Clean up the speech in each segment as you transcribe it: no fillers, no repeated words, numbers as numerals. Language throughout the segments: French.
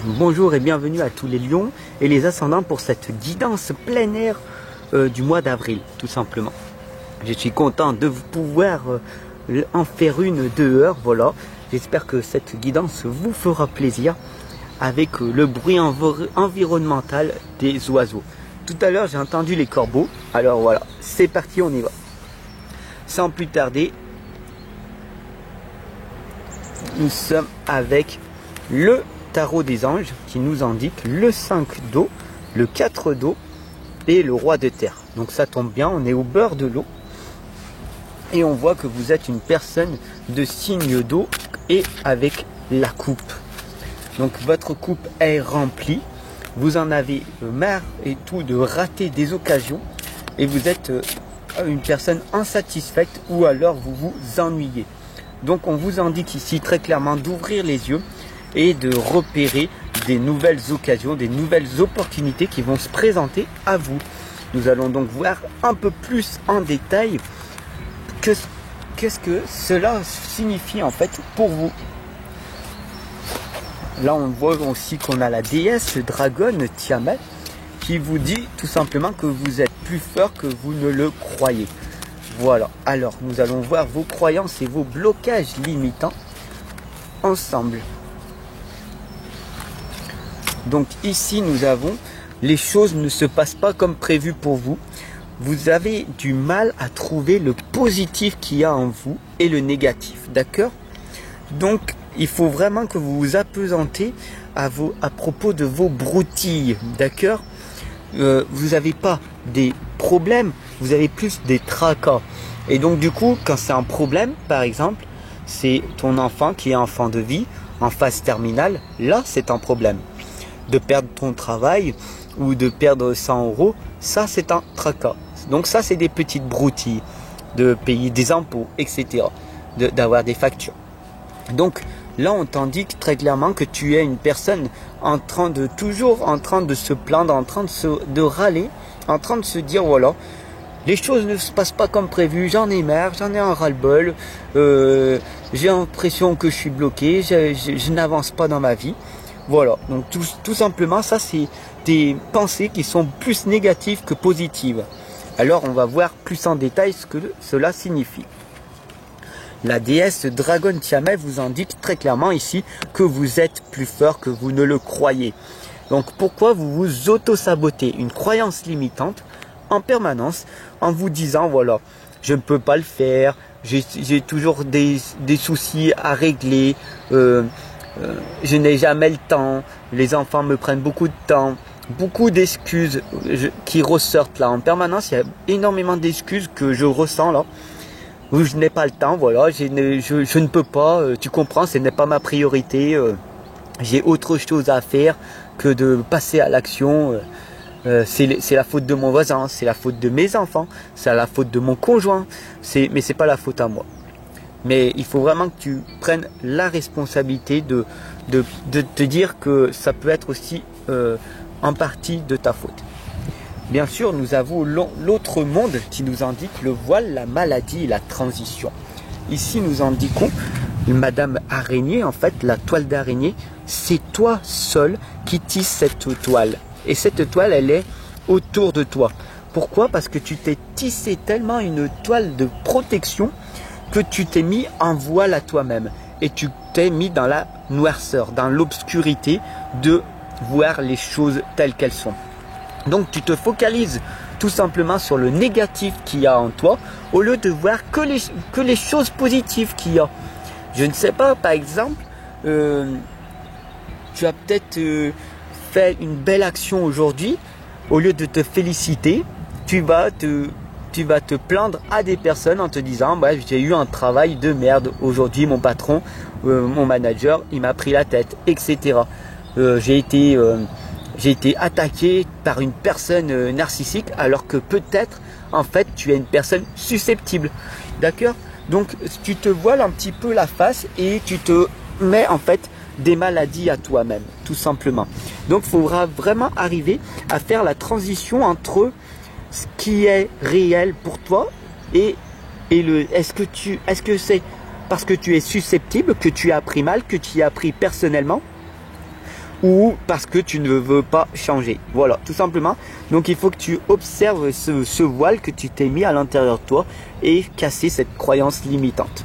Bonjour et bienvenue à tous les lions et les ascendants pour cette guidance plein air du mois d'avril, tout simplement. Je suis content de pouvoir en faire une dehors, voilà. J'espère que cette guidance vous fera plaisir avec le bruit environnemental des oiseaux. Tout à l'heure j'ai entendu les corbeaux, alors voilà, c'est parti, on y va. Sans plus tarder, nous sommes avec le tarot des anges qui nous indique le 5 d'eau, le 4 d'eau et le roi de terre. Donc ça tombe bien, on est au bord de l'eau et on voit que vous êtes une personne de signe d'eau et avec la coupe. Donc votre coupe est remplie, vous en avez marre et tout de rater des occasions et vous êtes une personne insatisfaite ou alors vous vous ennuyez. Donc on vous indique ici très clairement d'ouvrir les yeux et de repérer des nouvelles occasions, des nouvelles opportunités qui vont se présenter à vous. Nous allons donc voir un peu plus en détail qu'est-ce que cela signifie en fait pour vous. Là on voit aussi qu'on a la déesse dragonne Tiamat qui vous dit tout simplement que vous êtes plus fort que vous ne le croyez. Voilà, alors nous allons voir vos croyances et vos blocages limitants ensemble. Donc ici nous avons les choses ne se passent pas comme prévu pour vous. Vous avez du mal à trouver le positif qu'il y a en vous et le négatif, d'accord? Donc il faut vraiment que vous vous apesantez à propos de vos broutilles, d'accord? Vous n'avez pas des problèmes, vous avez plus des tracas. Et donc du coup, quand c'est un problème, par exemple, c'est ton enfant qui est enfant de vie, en phase terminale, là c'est un problème. De perdre ton travail ou de perdre 100 €, ça c'est un tracas. Donc ça c'est des petites broutilles, de payer des impôts, etc. D'avoir des factures. Donc là on t'indique très clairement que tu es une personne toujours en train de se plaindre, en train de râler, en train de se dire voilà, les choses ne se passent pas comme prévu, j'en ai marre, j'en ai un ras-le-bol, j'ai l'impression que je suis bloqué, je n'avance pas dans ma vie. Voilà, donc tout simplement ça c'est des pensées qui sont plus négatives que positives. Alors on va voir plus en détail ce que cela signifie. La déesse Dragon Tiamat vous indique très clairement ici que vous êtes plus fort que vous ne le croyez. Donc pourquoi vous vous auto-sabotez une croyance limitante en permanence en vous disant voilà, je ne peux pas le faire, j'ai toujours des soucis à régler, je n'ai jamais le temps, les enfants me prennent beaucoup de temps, beaucoup d'excuses qui ressortent là en permanence. Il y a énormément d'excuses que je ressens là, où je n'ai pas le temps, voilà, je ne peux pas, tu comprends, ce n'est pas ma priorité, j'ai autre chose à faire que de passer à l'action, c'est la faute de mon voisin, c'est la faute de mes enfants, c'est la faute de mon conjoint, mais c'est pas la faute à moi. Mais il faut vraiment que tu prennes la responsabilité de te dire que ça peut être aussi en partie de ta faute. Bien sûr, nous avons l'autre monde qui nous indique le voile, la maladie et la transition. Ici, nous indiquons Madame Araignée, en fait, la toile d'araignée, c'est toi seul qui tisse cette toile. Et cette toile, elle est autour de toi. Pourquoi? Parce que tu t'es tissé tellement une toile de protection que tu t'es mis en voile à toi-même et tu t'es mis dans la noirceur, dans l'obscurité de voir les choses telles qu'elles sont. Donc tu te focalises tout simplement sur le négatif qu'il y a en toi au lieu de voir que les choses positives qu'il y a. Je ne sais pas, par exemple, tu as peut-être fait une belle action aujourd'hui, au lieu de te féliciter, tu vas te plaindre à des personnes en te disant bah, j'ai eu un travail de merde aujourd'hui, mon patron, mon manager, il m'a pris la tête, etc. J'ai été attaqué par une personne narcissique alors que peut-être en fait tu es une personne susceptible. D'accord? Donc tu te voiles un petit peu la face et tu te mets en fait des maladies à toi-même, tout simplement. Donc il faudra vraiment arriver à faire la transition entre ce qui est réel pour toi et est-ce que c'est parce que tu es susceptible que tu as appris mal, que tu as appris personnellement, ou parce que tu ne veux pas changer. Voilà, tout simplement. Donc il faut que tu observes ce voile que tu t'es mis à l'intérieur de toi et casser cette croyance limitante.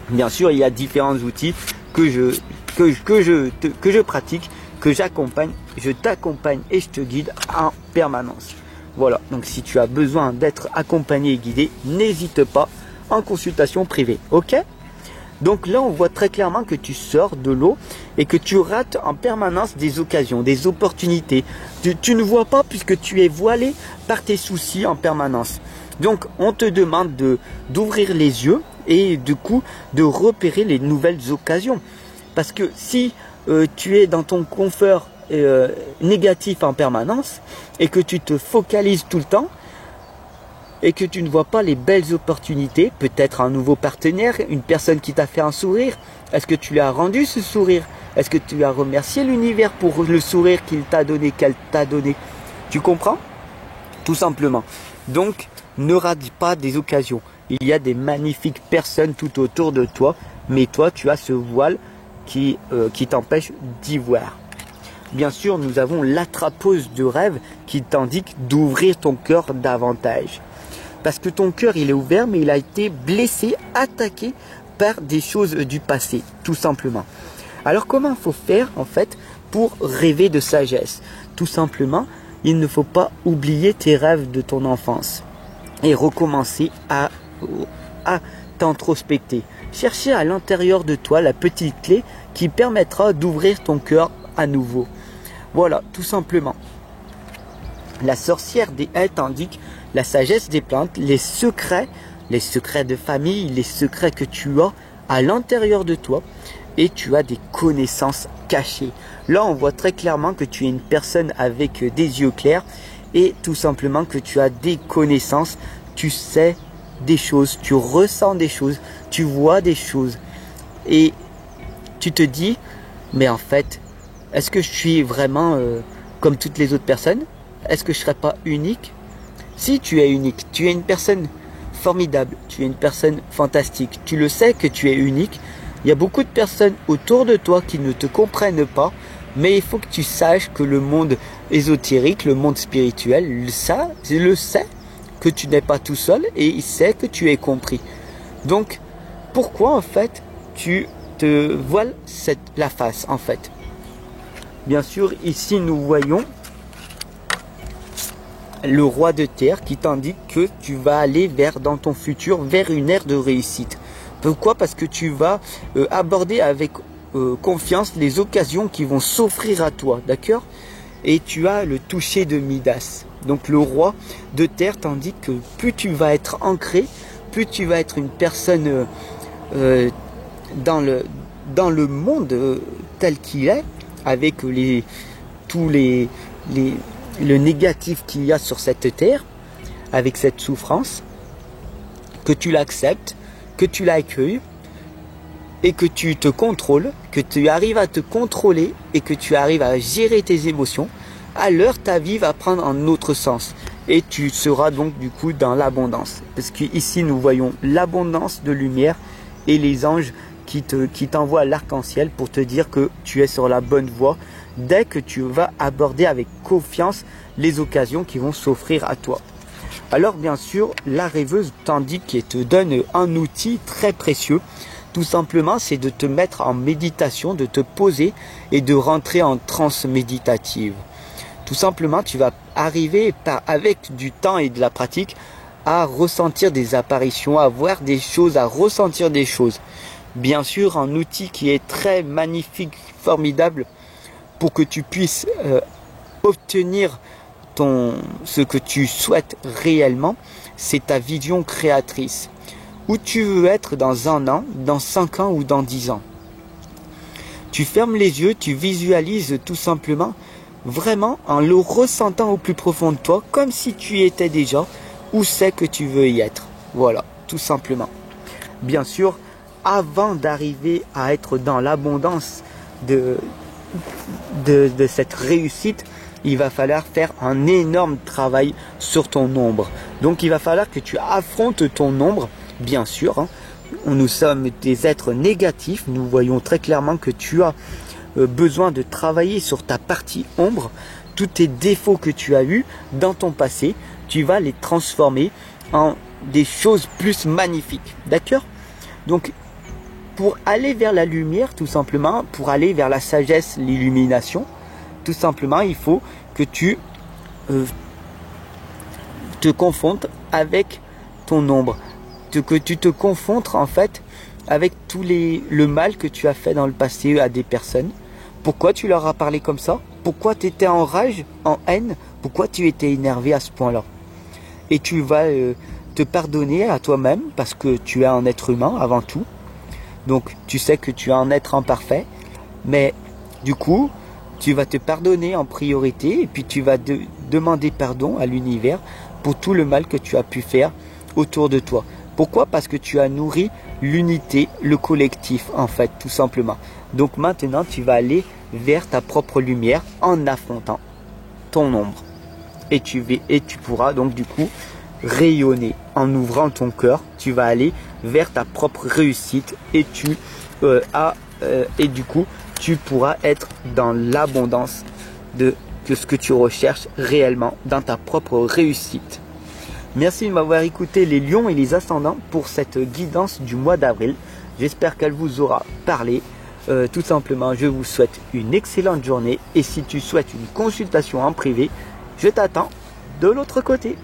Bien sûr, il y a différents outils que je pratique, que j'accompagne, je t'accompagne et je te guide en permanence. Voilà, donc si tu as besoin d'être accompagné et guidé, n'hésite pas en consultation privée, ok? Donc là, on voit très clairement que tu sors de l'eau et que tu rates en permanence des occasions, des opportunités. Tu ne vois pas puisque tu es voilé par tes soucis en permanence. Donc, on te demande d'ouvrir les yeux et du coup, de repérer les nouvelles occasions. Parce que si tu es dans ton confort négatif en permanence et que tu te focalises tout le temps, et que tu ne vois pas les belles opportunités, peut-être un nouveau partenaire, une personne qui t'a fait un sourire. Est-ce que tu lui as rendu ce sourire? Est-ce que tu as remercié l'univers pour le sourire qu'il t'a donné, qu'elle t'a donné? Tu comprends? Tout simplement. Donc, ne rate pas des occasions. Il y a des magnifiques personnes tout autour de toi, mais toi, tu as ce voile qui t'empêche d'y voir. Bien sûr, nous avons l'attrapeuse de rêve qui t'indique d'ouvrir ton cœur davantage. Parce que ton cœur, il est ouvert, mais il a été blessé, attaqué par des choses du passé, tout simplement. Alors, comment il faut faire, en fait, pour rêver de sagesse? Tout simplement, il ne faut pas oublier tes rêves de ton enfance et recommencer à t'introspecter. Chercher à l'intérieur de toi la petite clé qui permettra d'ouvrir ton cœur à nouveau. Voilà, tout simplement. La sorcière des haies t'indique la sagesse des plantes, les secrets de famille, les secrets que tu as à l'intérieur de toi et tu as des connaissances cachées. Là, on voit très clairement que tu es une personne avec des yeux clairs et tout simplement que tu as des connaissances, tu sais des choses, tu ressens des choses, tu vois des choses et tu te dis, mais en fait, est-ce que je suis vraiment comme toutes les autres personnes? Est-ce que je ne serais pas unique? Si tu es unique, tu es une personne formidable, tu es une personne fantastique, tu le sais que tu es unique. Il y a beaucoup de personnes autour de toi qui ne te comprennent pas, mais il faut que tu saches que le monde ésotérique, le monde spirituel, le sait que tu n'es pas tout seul et il sait que tu es compris. Donc, pourquoi en fait tu te voiles la face en fait? Bien sûr, ici nous voyons le roi de terre qui t'indique que tu vas aller dans ton futur, vers une ère de réussite. Pourquoi? Parce que tu vas aborder avec confiance les occasions qui vont s'offrir à toi, d'accord? Et tu as le toucher de Midas. Donc le roi de terre t'indique que plus tu vas être ancré, plus tu vas être une personne dans le monde tel qu'il est, avec le négatif qu'il y a sur cette terre, avec cette souffrance, que tu l'acceptes, que tu l'accueilles et que tu te contrôles, que tu arrives à te contrôler et que tu arrives à gérer tes émotions, alors ta vie va prendre un autre sens et tu seras donc du coup dans l'abondance. Parce qu'ici nous voyons l'abondance de lumière et les anges qui t'envoient l'arc-en-ciel pour te dire que tu es sur la bonne voie dès que tu vas aborder avec confiance les occasions qui vont s'offrir à toi. Alors bien sûr, la rêveuse t'indique et te donne un outil très précieux. Tout simplement, c'est de te mettre en méditation, de te poser et de rentrer en transe méditative. Tout simplement, tu vas arriver avec du temps et de la pratique à ressentir des apparitions, à voir des choses, à ressentir des choses. Bien sûr, un outil qui est très magnifique, formidable, pour que tu puisses obtenir ce que tu souhaites réellement, c'est ta vision créatrice. Où tu veux être dans 1 an, dans 5 ans ou dans 10 ans. Tu fermes les yeux, tu visualises tout simplement, vraiment en le ressentant au plus profond de toi, comme si tu y étais déjà, où c'est que tu veux y être. Voilà, tout simplement. Bien sûr, avant d'arriver à être dans l'abondance de cette réussite, il va falloir faire un énorme travail sur ton ombre. Donc il va falloir que tu affrontes ton ombre, bien sûr. Nous sommes des êtres négatifs, nous voyons très clairement que tu as besoin de travailler sur ta partie ombre, tous tes défauts que tu as eus dans ton passé, tu vas les transformer en des choses plus magnifiques. D'accord? Donc, pour aller vers la lumière, tout simplement, pour aller vers la sagesse, l'illumination, tout simplement, il faut que tu te confrontes avec ton ombre, que tu te confrontes en fait avec le mal que tu as fait dans le passé à des personnes. Pourquoi tu leur as parlé comme ça? Pourquoi tu étais en rage, en haine? Pourquoi tu étais énervé à ce point-là? Et tu vas te pardonner à toi-même parce que tu es un être humain avant tout. Donc tu sais que tu es un être imparfait, mais du coup, tu vas te pardonner en priorité et puis tu vas demander pardon à l'univers pour tout le mal que tu as pu faire autour de toi. Pourquoi? Parce que tu as nourri l'unité, le collectif en fait, tout simplement. Donc maintenant, tu vas aller vers ta propre lumière en affrontant ton ombre. Et tu pourras donc du coup rayonner en ouvrant ton cœur. Tu vas aller vers ta propre réussite et du coup tu pourras être dans l'abondance de ce que tu recherches réellement dans ta propre réussite. Merci de m'avoir écouté les lions et les ascendants pour cette guidance du mois d'avril. J'espère qu'elle vous aura parlé. Tout simplement, je vous souhaite une excellente journée et si tu souhaites une consultation en privé, je t'attends de l'autre côté.